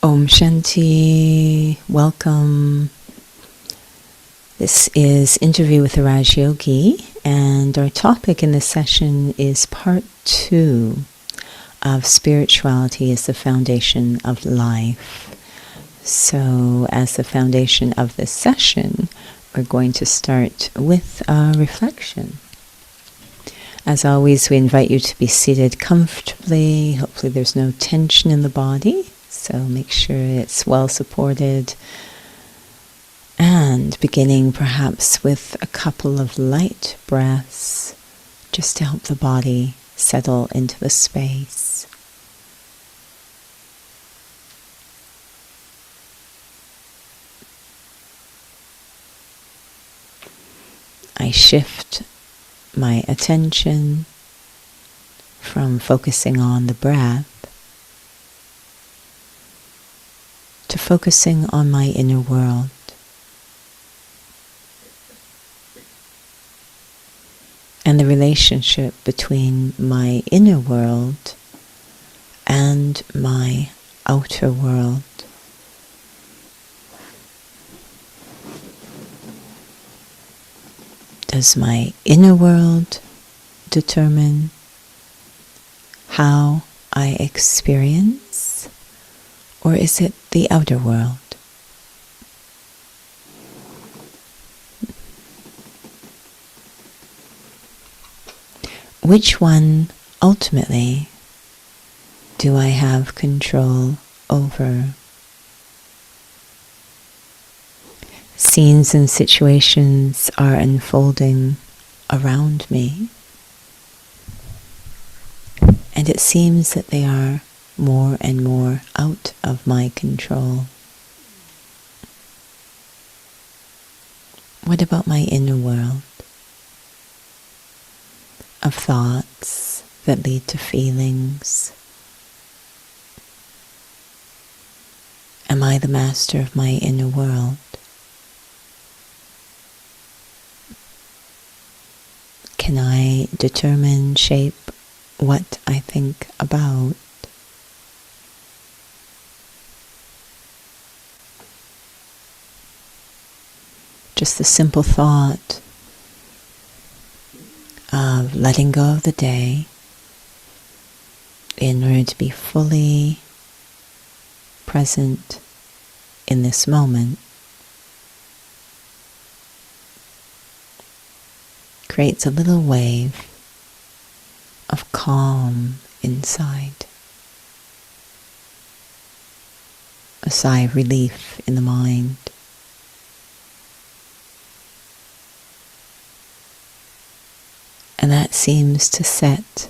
Om Shanti, welcome. This is Interview with the Raj Yogi, and our topic in this session is part 2 of Spirituality as the Foundation of Life. So, as the foundation of this session, we're going to start with a reflection. As always, we invite you to be seated comfortably. Hopefully there's no tension in the body. So make sure it's well supported, and beginning perhaps with a couple of light breaths just to help the body settle into the space. I shift my attention from focusing on the breath to focusing on my inner world. And the relationship between my inner world and my outer world. Does my inner world determine how I experience? Or is it the outer world? Which one ultimately do I have control over? Scenes and situations are unfolding around me, and it seems that they are more and more out of my control. What about my inner world of thoughts that lead to feelings? Am I the master of my inner world? Can I determine, shape what I think about? Just the simple thought of letting go of the day in order to be fully present in this moment creates a little wave of calm inside, a sigh of relief in the mind. And that seems to set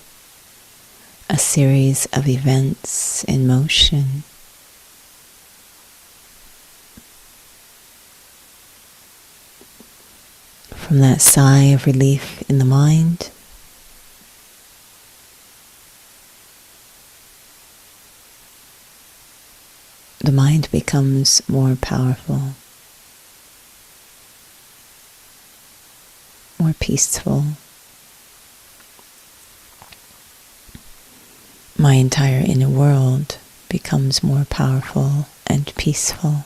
a series of events in motion. From that sigh of relief in the mind, the mind becomes more powerful, more peaceful. My entire inner world becomes more powerful and peaceful.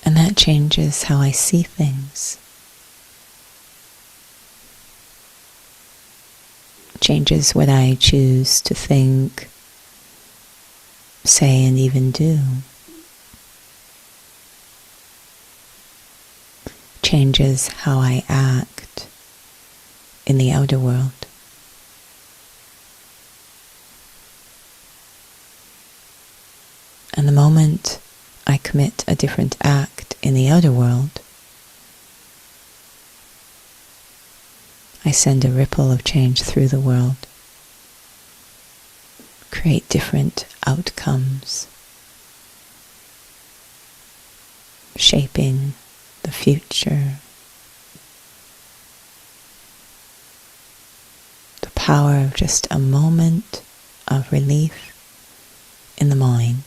And that changes how I see things. Changes what I choose to think, say, and even do. Changes how I act in the outer world. And the moment I commit a different act in the outer world, I send a ripple of change through the world, create different outcomes, shaping the future. The power of just a moment of relief in the mind.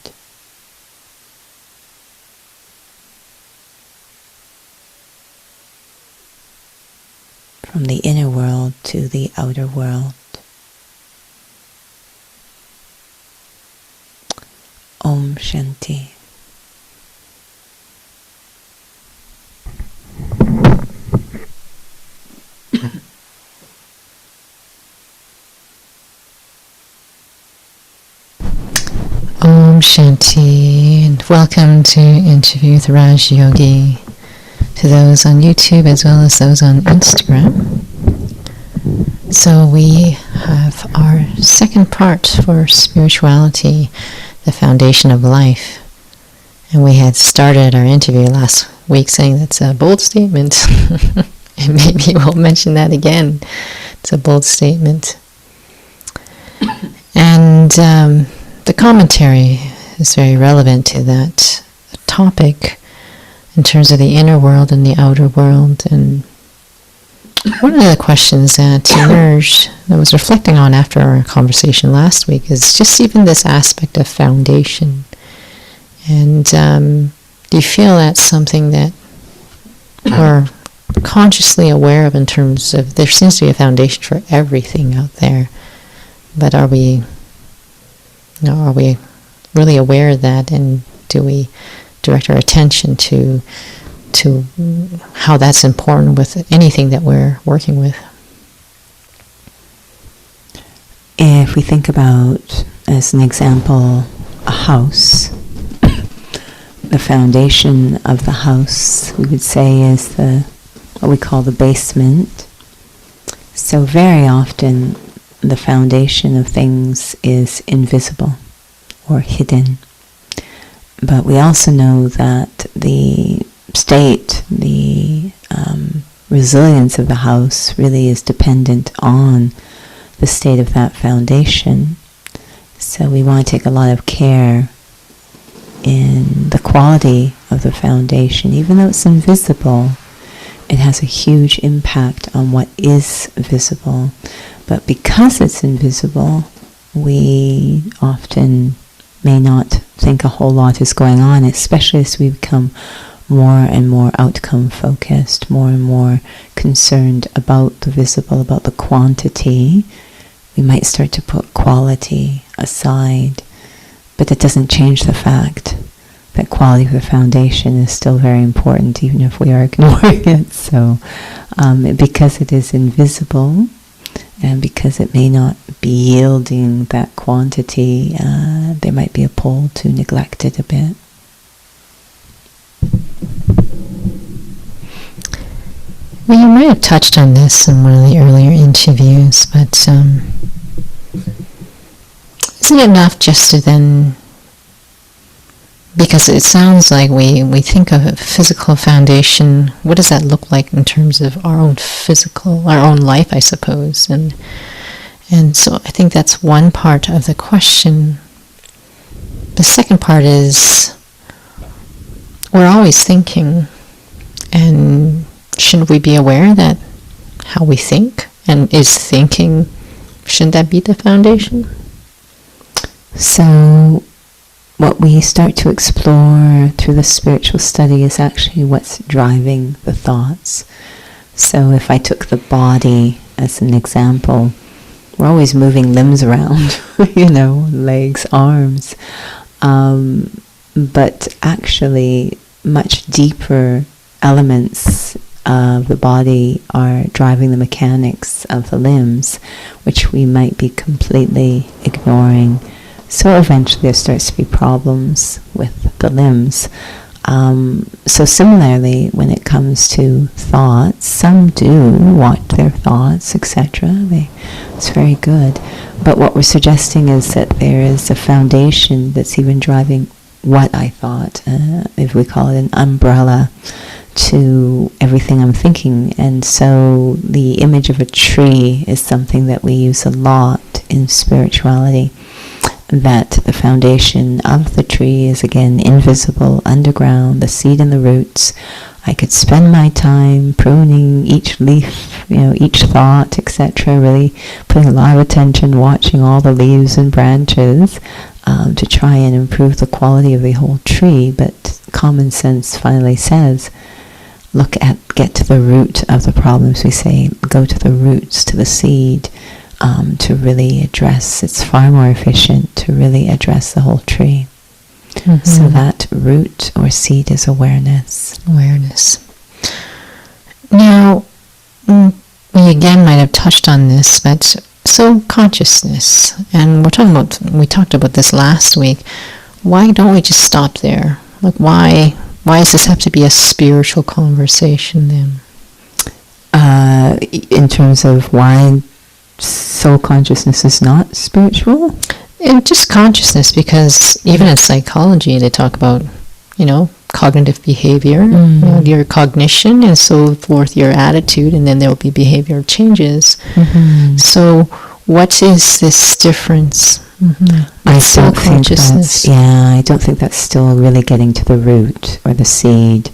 From the inner world to the outer world. Om Shanti. Om Shanti, and welcome to Interview with Raj Yogi, to those on YouTube as well as those on Instagram. So we have our second part for spirituality, the foundation of life. And we had started our interview last week saying that's a bold statement. And maybe we'll mention that again. It's a bold statement. And the commentary is very relevant to that topic in terms of the inner world and the outer world. And one of the questions that emerged, that I was reflecting on after our conversation last week, is just even this aspect of foundation. And do you feel that's something that we're consciously aware of in terms of, there seems to be a foundation for everything out there, but are we really aware of that, and do we direct our attention to how that's important with anything that we're working with? If we think about, as an example, a house, the foundation of the house, we would say, is what we call the basement. So very often the foundation of things is invisible or hidden. But we also know that the state, the resilience of the house really is dependent on the state of that foundation. So we want to take a lot of care in the quality of the foundation. Even though it's invisible, it has a huge impact on what is visible. But because it's invisible, we often may not think a whole lot is going on, especially as we become more and more outcome focused, more and more concerned about the visible, about the quantity. We might start to put quality aside, but it doesn't change the fact that quality of the foundation is still very important, even if we are ignoring it. So because it is invisible, and because it may not be yielding that quantity, there might be a pull to neglect it a bit. Well, you might have touched on this in one of the earlier interviews, but isn't it enough just to then, because it sounds like we think of a physical foundation, what does that look like in terms of our own physical, our own life, I suppose, and so I think that's one part of the question. The second part is, we're always thinking, and shouldn't we be aware that how we think, and is thinking, shouldn't that be the foundation? So what we start to explore through the spiritual study is actually what's driving the thoughts. So if I took the body as an example, we're always moving limbs around, legs, arms. But actually much deeper elements of the body are driving the mechanics of the limbs, which we might be completely ignoring. So eventually there starts to be problems with the limbs. So similarly, when it comes to thoughts, some do watch their thoughts, etc. It's very good. But what we're suggesting is that there is a foundation that's even driving what I thought, if we call it an umbrella, to everything I'm thinking. And so the image of a tree is something that we use a lot in spirituality, that the foundation of the tree is again invisible, underground, the seed and the roots. I could spend my time pruning each leaf, each thought, etc., really putting a lot of attention, watching all the leaves and branches to try and improve the quality of the whole tree. But common sense finally says, get to the root of the problems. We say, go to the roots, to the seed, to really address. It's far more efficient to really address the whole tree. So that root or seed is awareness. Awareness. Now, we again might have touched on this, but so consciousness, and we talked about this last week. Why don't we just stop there? Like, why does this have to be a spiritual conversation then? In terms of why soul consciousness is not spiritual? Just consciousness, because even in psychology they talk about, cognitive behavior, your cognition, and so forth, your attitude, and then there will be behavior changes. So what is this difference? I don't think that's still really getting to the root or the seed.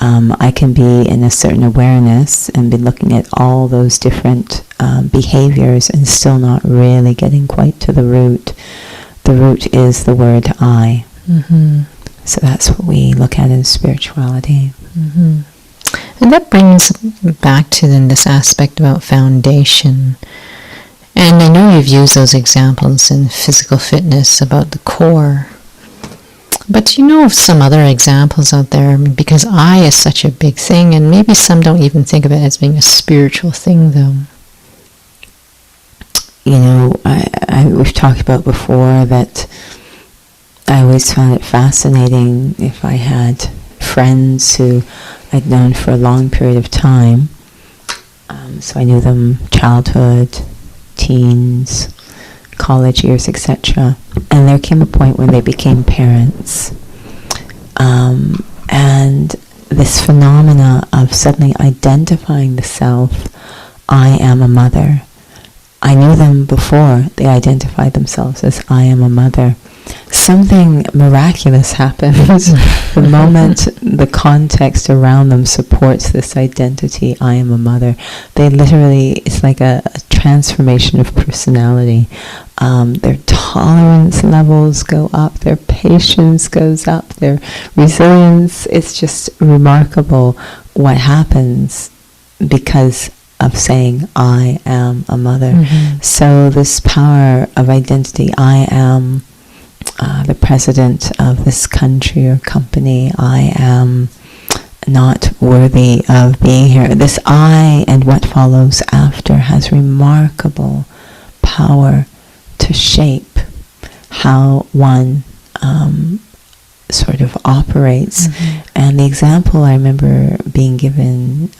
I can be in a certain awareness and be looking at all those different behaviors and still not really getting quite to the root. The root is the word I. So that's what we look at in spirituality. And that brings back to then this aspect about foundation. And I know you've used those examples in physical fitness about the core. But do you know of some other examples out there? Because I is such a big thing, and maybe some don't even think of it as being a spiritual thing, though. We've talked about before that I always found it fascinating if I had friends who I'd known for a long period of time. So I knew them childhood, teens, college years, etc. And there came a point when they became parents. And this phenomena of suddenly identifying the self, I am a mother. I knew them before they identified themselves as I am a mother. Something miraculous happens the moment the context around them supports this identity, I am a mother. They literally, it's like a transformation of personality. Their tolerance levels go up, their patience goes up, their resilience. It's just remarkable what happens because of saying, I am a mother. So this power of identity, I am the president of this country or company, I am not worthy of being here. This I and what follows after has remarkable power to shape how one sort of operates. And the example I remember being given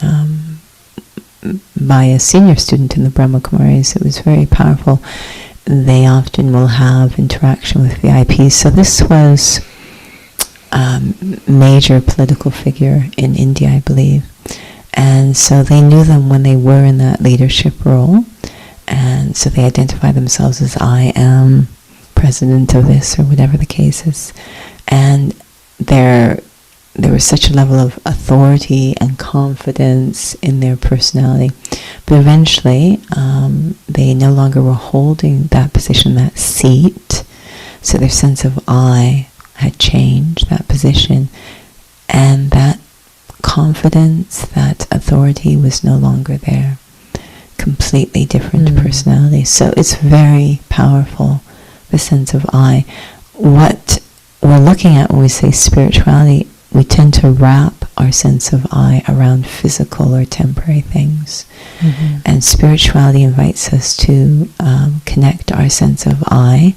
by a senior student in the Brahma Kumaris, it was very powerful. They often will have interaction with VIPs. So this was a major political figure in India, I believe. And so they knew them when they were in that leadership role. And so they identify themselves as I am president of this or whatever the case is. And there was such a level of authority and confidence in their personality. But eventually, they no longer were holding that position, that seat. So their sense of I had changed, that position. And that confidence, that authority was no longer there. Completely different personality. So it's very powerful, the sense of I. What we're looking at when we say spirituality, we tend to wrap our sense of I around physical or temporary things. And spirituality invites us to connect our sense of I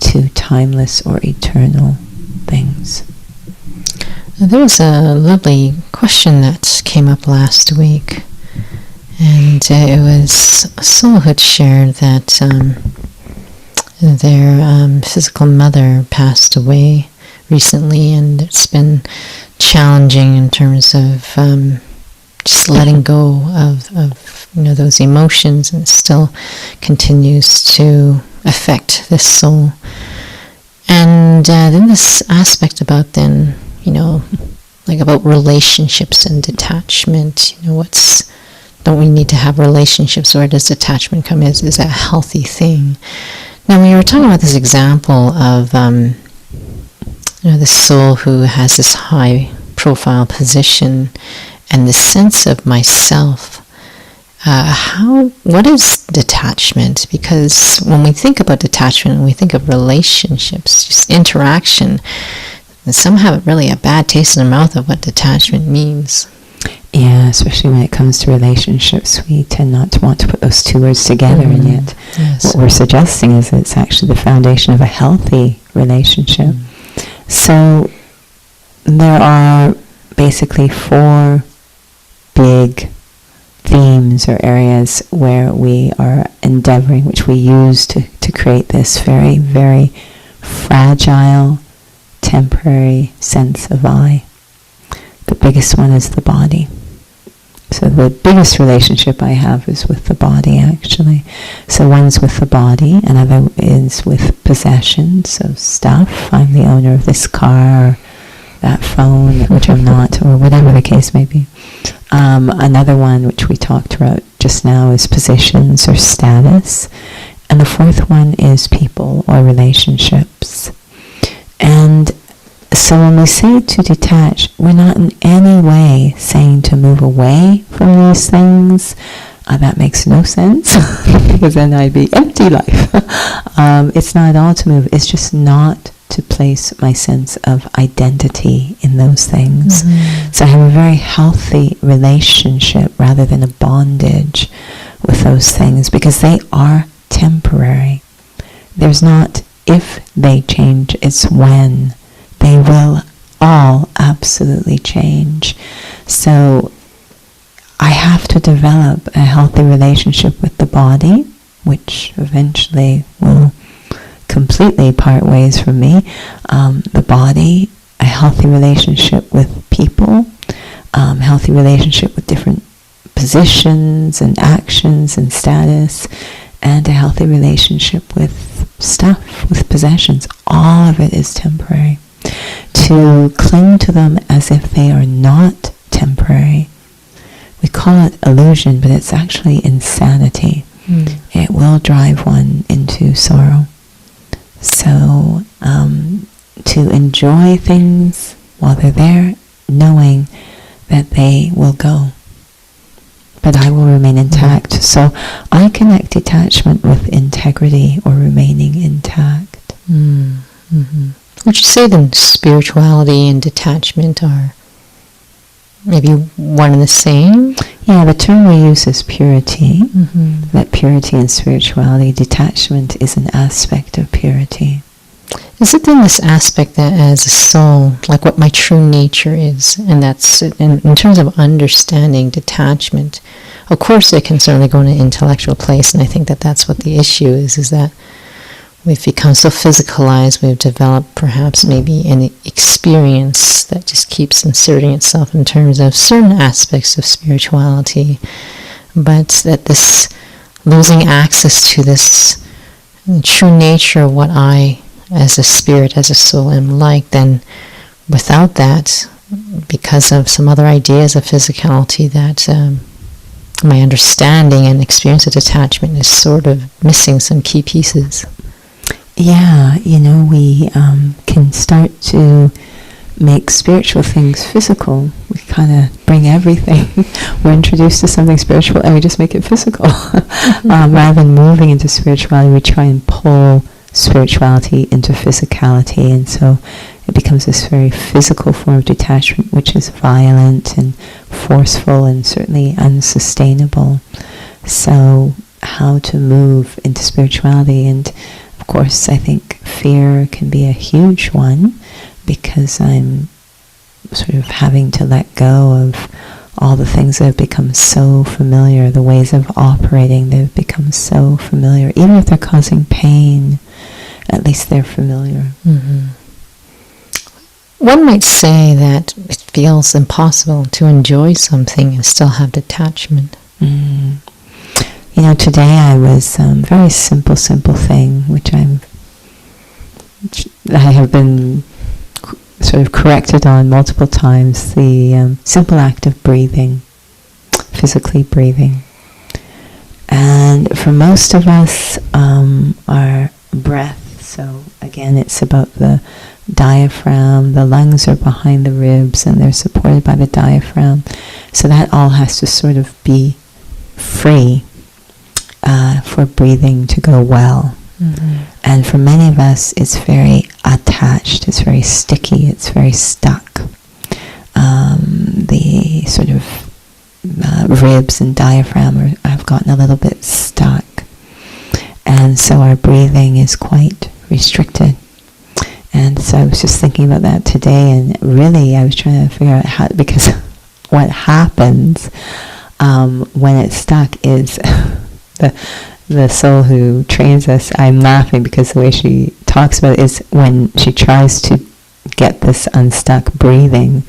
to timeless or eternal things. There was a lovely question that came up last week, and it was a soul had shared that their physical mother passed away recently, and it's been challenging in terms of just letting go of those emotions, and it still continues to affect this soul. And then this aspect about about relationships and detachment. Don't we need to have relationships? Where does detachment come in? Is that a healthy thing? Now, when you were talking about this example of this soul who has this high profile position and the sense of myself, what is detachment? Because when we think about detachment, we think of relationships, just interaction. And some have really a bad taste in their mouth of what detachment means. Yeah, especially when it comes to relationships, we tend not to want to put those two words together, and yet what we're suggesting is that it's actually the foundation of a healthy relationship. So there are basically 4 big themes or areas where we are endeavoring, which we use to create this very, very fragile, temporary sense of I. The biggest one is the body. So the biggest relationship I have is with the body, actually. So one's with the body, another is with possessions, so stuff. I'm the owner of this car, or that phone, which I'm not, or whatever the case may be. Another one, which we talked about just now, is positions or status. And the 4th one is people or relationships. And so when we say to detach, we're not in any way saying to move away from these things. That makes no sense, because then I'd be empty life. It's not at all to move. It's just not to place my sense of identity in those things. So I have a very healthy relationship rather than a bondage with those things, because they are temporary. There's not if they change, it's when. They will all absolutely change. So I have to develop a healthy relationship with the body, which eventually will completely part ways from me. The body, a healthy relationship with people, healthy relationship with different positions and actions and status, and a healthy relationship with stuff, with possessions. All of it is temporary. To cling to them as if they are not temporary, we call it illusion, but it's actually insanity. It will drive one into sorrow. So to enjoy things while they're there, knowing that they will go, but I will remain intact. So I connect detachment with integrity or remaining intact. Would you say then spirituality and detachment are maybe one and the same? Yeah, the term we use is purity. That purity and spirituality, detachment is an aspect of purity. Is it then this aspect that as a soul, like what my true nature is, and that's in terms of understanding detachment, of course it can certainly go in an intellectual place, and I think that that's what the issue is that we've become so physicalized, we've developed perhaps maybe an experience that just keeps inserting itself in terms of certain aspects of spirituality, but that this losing access to this true nature of what I, as a spirit, as a soul, am like, then without that, because of some other ideas of physicality, that my understanding and experience of detachment is sort of missing some key pieces. Yeah, we can start to make spiritual things physical. We kind of bring everything. We're introduced to something spiritual and we just make it physical. Rather than moving into spirituality, we try and pull spirituality into physicality, and so it becomes this very physical form of detachment, which is violent and forceful and certainly unsustainable. So how to move into spirituality? And of course, I think fear can be a huge one, because I'm sort of having to let go of all the things that have become so familiar, the ways of operating that have become so familiar. Even if they're causing pain, at least they're familiar. One might say that it feels impossible to enjoy something and still have detachment. Today I was very simple thing, which I have been sort of corrected on multiple times, the simple act of breathing, physically breathing. And for most of us, our breath, so again it's about the diaphragm, the lungs are behind the ribs and they're supported by the diaphragm, so that all has to sort of be free for breathing to go well. Mm-hmm. And for many of us, it's very attached, it's very sticky, it's very stuck. The sort of ribs and diaphragm have gotten a little bit stuck. And so our breathing is quite restricted. And so I was just thinking about that today, and really I was trying to figure out how, because what happens when it's stuck is the soul who trains us, I'm laughing because the way she talks about it is when she tries to get this unstuck breathing,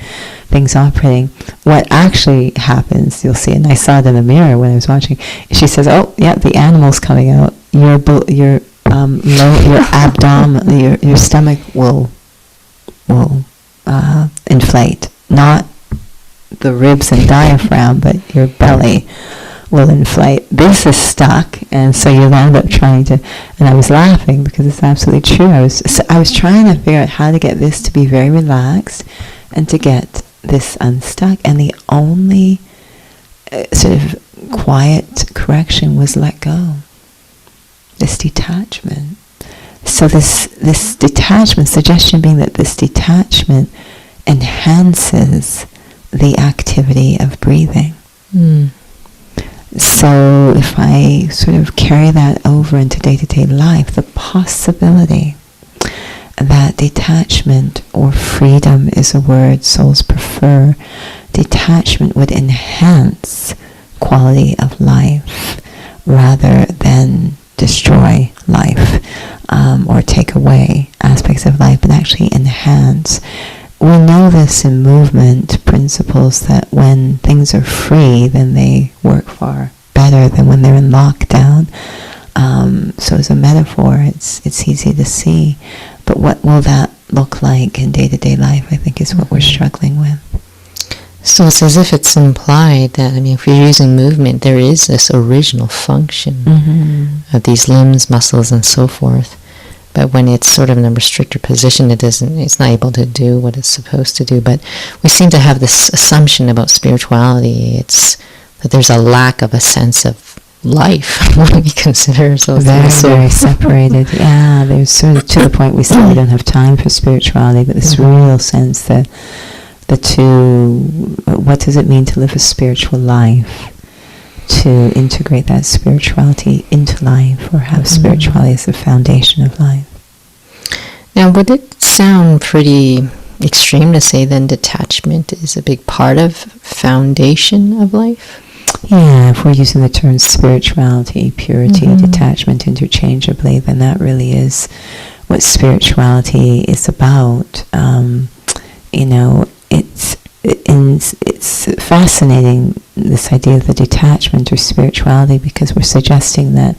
things operating, what actually happens, you'll see, and I saw it in the mirror when I was watching, she says, oh, yeah, the animal's coming out, your abdomen, your stomach will inflate, not the ribs and diaphragm, but your belly will inflate. This is stuck, and so you'll end up trying to, and I was laughing because it's absolutely true. I was trying to figure out how to get this to be very relaxed and to get this unstuck, and the only sort of quiet correction was let go. This detachment. So this detachment, suggestion being that this detachment enhances the activity of breathing. Mm. So if I sort of carry that over into day-to-day life, the possibility that detachment, or freedom is a word souls prefer, detachment would enhance quality of life rather than destroy life or take away aspects of life, but actually enhance. We know this in movement principles, that when things are free, then they work far better than when they're in lockdown. So as a metaphor, it's easy to see. But what will that look like in day-to-day life, I think, is what we're struggling with. So it's as if it's implied that, if you're using movement, there is this original function of these limbs, muscles, and so forth. But when it's sort of in a restricted position, it's not able to do what it's supposed to do. But we seem to have this assumption about spirituality. It's that there's a lack of a sense of life when we consider ourselves very separated. Yeah, there's sort of to the point we say we don't have time for spirituality, but this real sense that the two, what does it mean to live a spiritual life? To integrate that spirituality into life, or have spirituality as the foundation of life. Now, would it sound pretty extreme to say then detachment is a big part of foundation of life? Yeah, if we're using the terms spirituality, purity, detachment interchangeably, then that really is what spirituality is about. It's fascinating, this idea of the detachment or spirituality, because we're suggesting that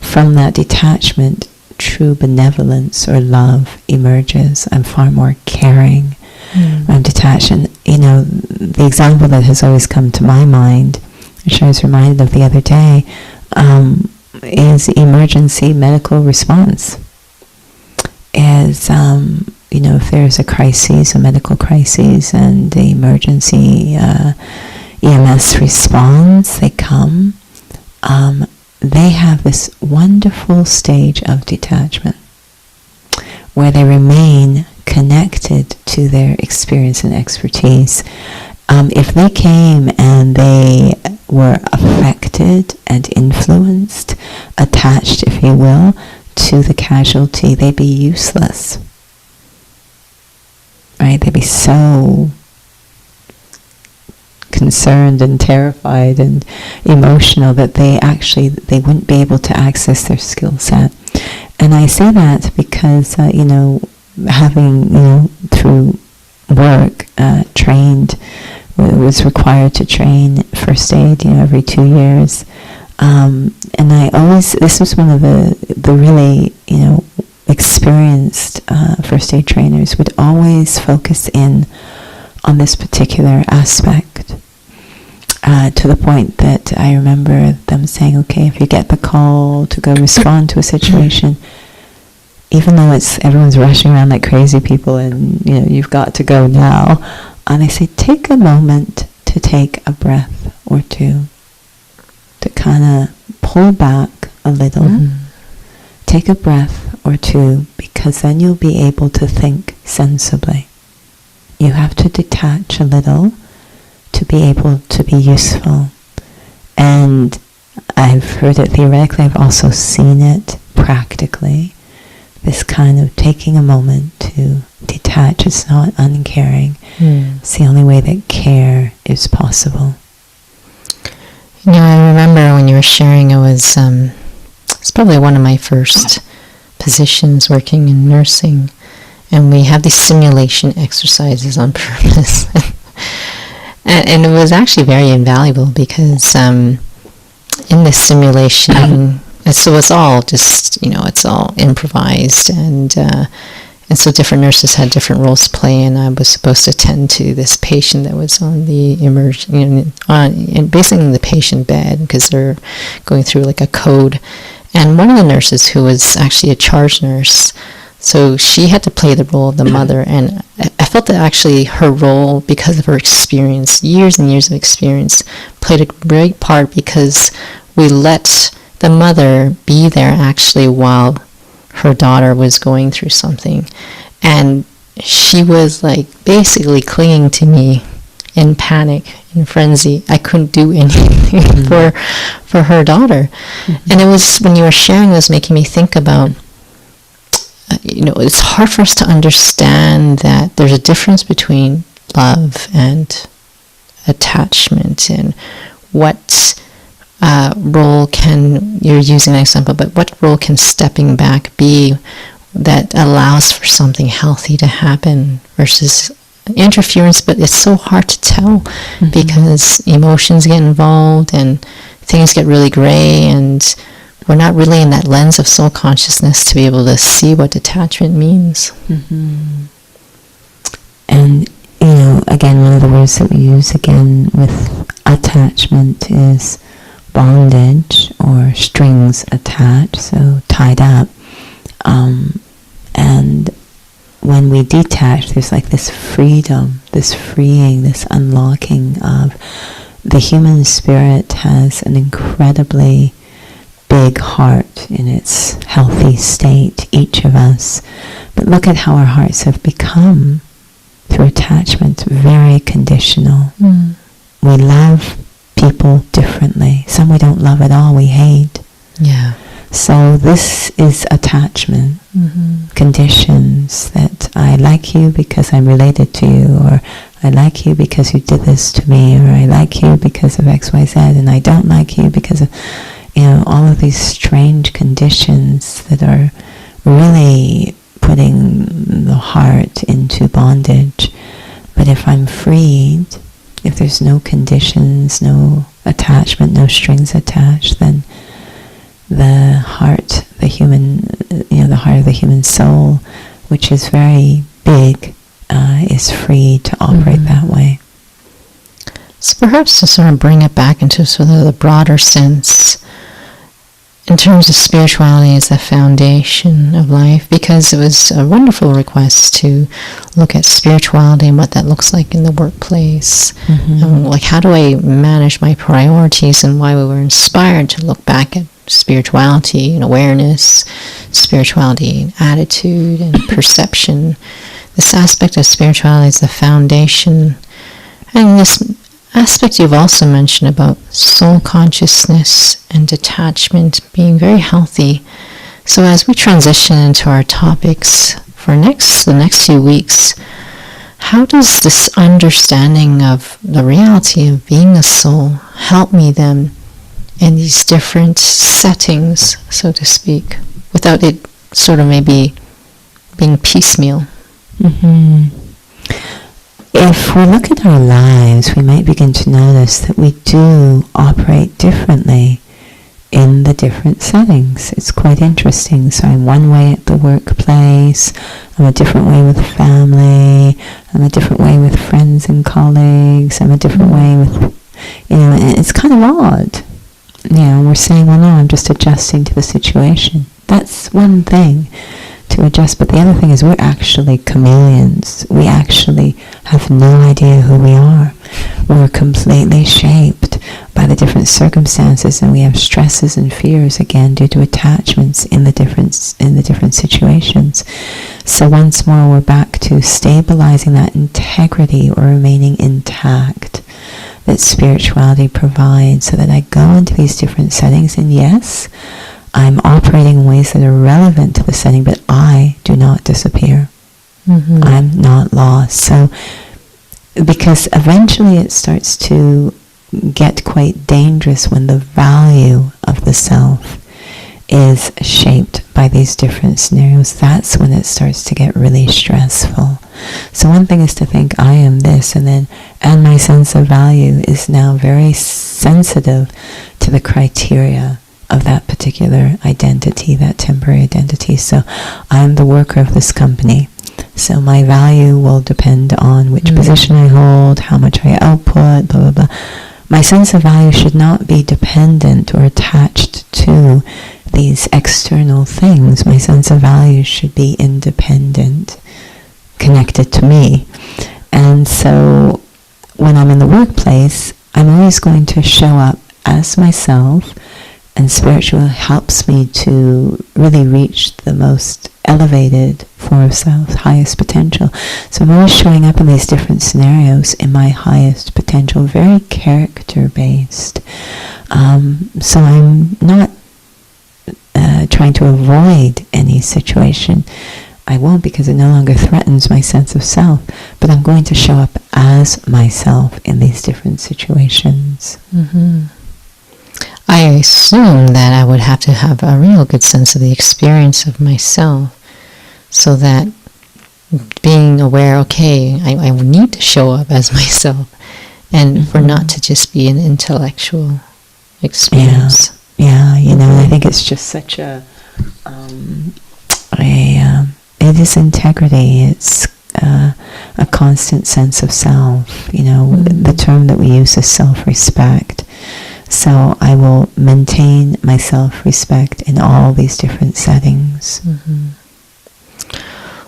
from that detachment, true benevolence or love emerges. I'm far more caring. I'm detached. And, the example that has always come to my mind, which I was reminded of the other day, is emergency medical response. If there's a crisis, a medical crisis, and the emergency EMS responds, they come, they have this wonderful stage of detachment where they remain connected to their experience and expertise. If they came and they were affected and influenced, attached, if you will, to the casualty, they'd be useless. Right? They'd be so concerned and terrified and emotional that they wouldn't be able to access their skill set. And I say that because, having, through work, trained, was required to train first aid, every 2 years. And this was one of the really, experienced first aid trainers would always focus in on this particular aspect, to the point that I remember them saying, okay, if you get the call to go respond to a situation, even though everyone's rushing around like crazy people and, you've got to go now, and they say, take a moment to take a breath or two. to kind of pull back a little, take a breath or two, because then you'll be able to think sensibly. You have to detach a little to be able to be useful. And I've heard it theoretically, I've also seen it practically. This kind of taking a moment to detach. It's not uncaring. It's the only way that care is possible. You know, I remember when you were sharing, it's probably one of my first positions working in nursing, and we have these simulation exercises on purpose. and it was actually very invaluable because in this simulation, so it's all just, it's all improvised, and so different nurses had different roles to play, and I was supposed to attend to this patient that was on the basically in the patient bed, because they're going through like a code. And one of the nurses, who was actually a charge nurse, so she had to play the role of the mother, and I felt that actually her role, because of her experience, years and years of experience, played a great part, because we let the mother be there actually while her daughter was going through something. And she was like basically clinging to me in panic, in frenzy. I couldn't do anything for her daughter. And it was, when you were sharing, it was making me think about, it's hard for us to understand that there's a difference between love and attachment, and what role can, you're using an example, but what role can stepping back be that allows for something healthy to happen versus interference? But it's so hard to tell, because emotions get involved and things get really gray, and we're not really in that lens of soul consciousness to be able to see what detachment means. And again, one of the words that we use again with attachment is bondage, or strings attached, so tied up. And when we detach, there's like this freedom, this freeing, this unlocking of the human spirit. Has an incredibly big heart in its healthy state, each of us. But look at how our hearts have become, through attachment, very conditional. We love people differently. Some we don't love at all, we hate. Yeah. So this is attachment. Conditions that I like you because I'm related to you, or I like you because you did this to me, or I like you because of X, Y, Z, and I don't like you because of, all of these strange conditions that are really putting the heart into bondage. But if I'm freed, if there's no conditions, no attachment, no strings attached, then the heart, the heart of the human soul, which is very big, is free to operate that way. So perhaps to sort of bring it back into sort of the broader sense, in terms of spirituality as the foundation of life, because it was a wonderful request to look at spirituality and what that looks like in the workplace. Like, how do I manage my priorities, and why we were inspired to look back at spirituality and awareness, spirituality and attitude and perception. This aspect of spirituality is the foundation. And this aspect you've also mentioned about soul consciousness and detachment being very healthy. So as we transition into our topics for the next few weeks, how does this understanding of the reality of being a soul help me then in these different settings, so to speak, without it sort of maybe being piecemeal? If we look at our lives, we might begin to notice that we do operate differently in the different settings. It's quite interesting. So I'm one way at the workplace, I'm a different way with family, I'm a different way with friends and colleagues, I'm a different way with, it's kind of odd. We're saying, well, no, I'm just adjusting to the situation. That's one thing, to adjust, but the other thing is we're actually chameleons. We actually have no idea who we are. We're completely shaped by the different circumstances, and we have stresses and fears again due to attachments in the different situations. So once more, we're back to stabilizing that integrity or remaining intact that spirituality provides, so that I go into these different settings, and yes, I'm operating in ways that are relevant to the setting, but I do not disappear. I'm not lost. So, because eventually it starts to get quite dangerous when the value of the self is shaped by these different scenarios. That's when it starts to get really stressful. So one thing is to think, I am this, and my sense of value is now very sensitive to the criteria of that particular identity, that temporary identity. So I'm the worker of this company. So my value will depend on which position I hold, how much I output, blah, blah, blah. My sense of value should not be dependent or attached to these external things. My sense of value should be independent, connected to me. And so when I'm in the workplace, I'm always going to show up as myself, and spiritual helps me to really reach the most elevated form of self, highest potential. So I'm always showing up in these different scenarios in my highest potential, very character-based. So I'm not trying to avoid any situation. I won't, because it no longer threatens my sense of self, but I'm going to show up as myself in these different situations. I assume that I would have to have a real good sense of the experience of myself, so that being aware, okay, I need to show up as myself, and for not to just be an intellectual experience. Yeah, I think it's just such it is integrity. It's a constant sense of self. The term that we use is self-respect. So I will maintain my self-respect in all these different settings.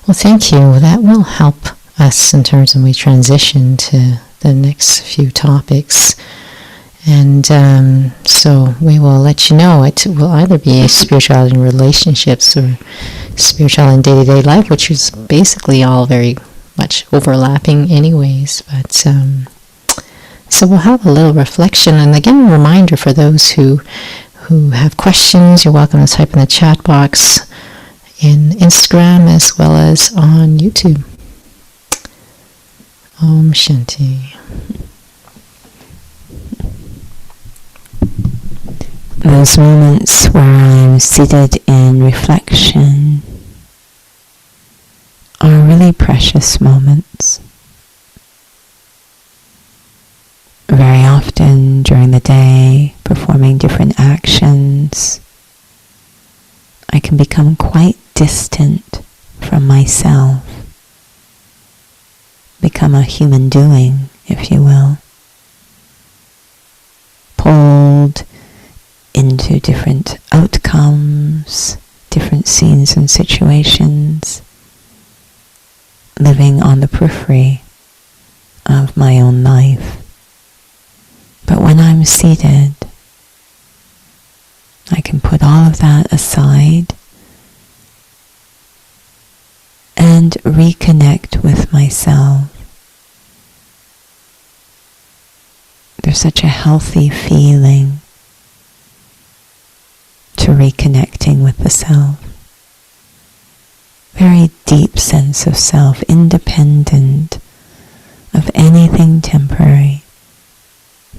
Well, thank you. That will help us in terms of we transition to the next few topics. And so we will let you know. It will either be spirituality in relationships or spirituality in day-to-day life, which is basically all very much overlapping anyways. But so we'll have a little reflection. And again, a reminder for those who have questions, you're welcome to type in the chat box in Instagram as well as on YouTube. Om Shanti. Those moments where I'm seated in reflection are really precious moments. Very often during the day, performing different actions, I can become quite distant from myself, become a human doing, if you will, pulled into different outcomes, different scenes and situations, living on the periphery of my own life. But when I'm seated, I can put all of that aside and reconnect with myself. There's such a healthy feeling to reconnecting with the self. Very deep sense of self, independent of anything temporary.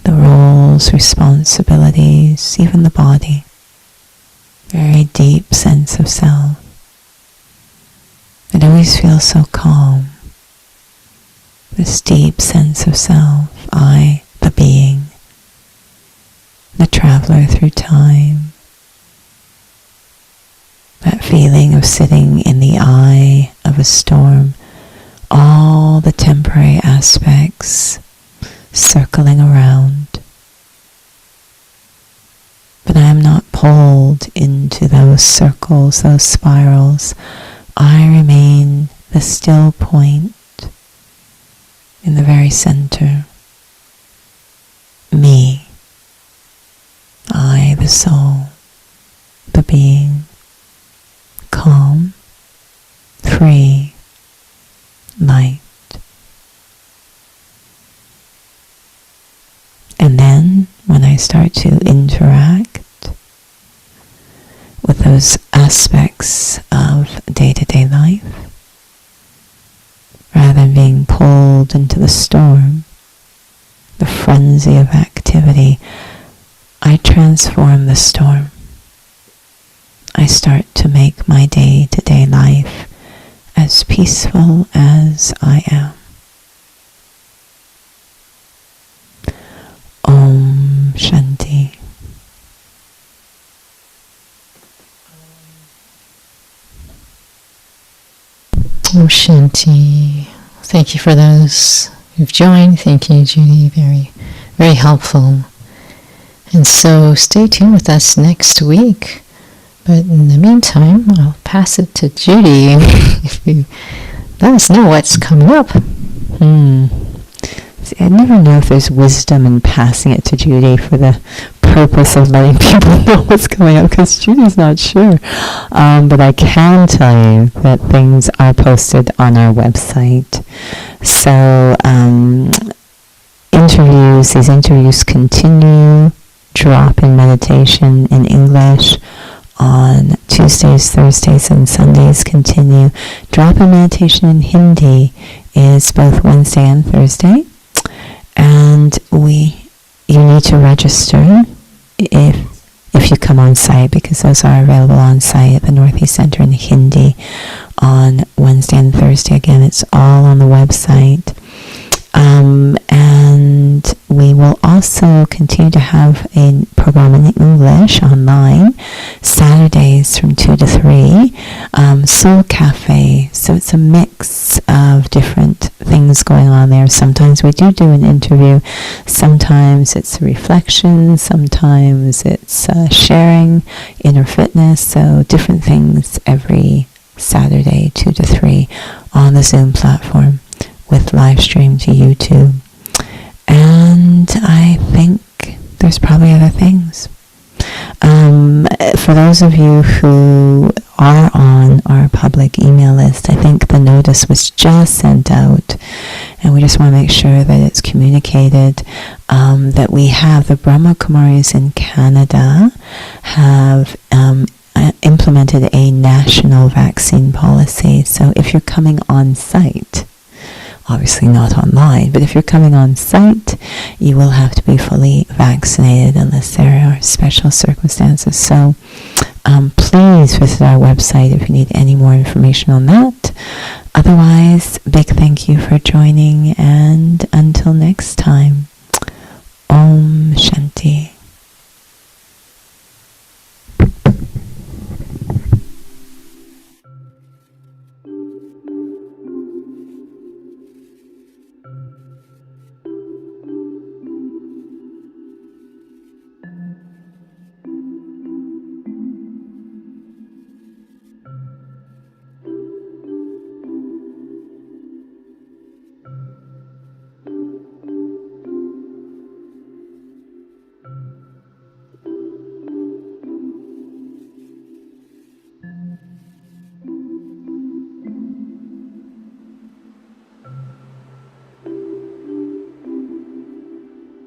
The roles, responsibilities, even the body. Very deep sense of self. It always feels so calm. This deep sense of self, I, the being, the traveler through time. That feeling of sitting in the eye of a storm, all the temporary aspects circling around. But I am not pulled into those circles, those spirals. I remain the still point in the very center. Me, soul, the being, calm, free, light. And then when I start to interact with those aspects of day-to-day life, rather than being pulled into the storm, the frenzy of activity, I transform the storm. I start to make my day-to-day life as peaceful as I am. Om Shanti. Om Shanti. Thank you for those who've joined. Thank you, Judy. Very, very helpful. And so stay tuned with us next week. But in the meantime, I'll pass it to Judy. If you let us know what's coming up. See, I never know if there's wisdom in passing it to Judy for the purpose of letting people know what's coming up, because Judy's not sure. But I can tell you that things are posted on our website. So these interviews continue. Drop-in meditation in English on Tuesdays, Thursdays, and Sundays continue. Drop-in meditation in Hindi is both Wednesday and Thursday. And you need to register if you come on site, because those are available on site at the Northeast Center in Hindi on Wednesday and Thursday. Again, it's all on the website. And we will also continue to have a program in English online, Saturdays from 2 to 3, Soul Cafe. So it's a mix of different things going on there. Sometimes we do an interview, sometimes it's a reflection, sometimes it's sharing inner fitness. So different things every Saturday, 2 to 3 on the Zoom platform, with live stream to YouTube. And I think there's probably other things. For those of you who are on our public email list, I think the notice was just sent out, and we just want to make sure that it's communicated that we have the Brahma Kumaris in Canada have implemented a national vaccine policy. So if you're coming on site, obviously not online, but if you're coming on site, you will have to be fully vaccinated unless there are special circumstances. So please visit our website if you need any more information on that. Otherwise, big thank you for joining, and until next time, Om Shanti.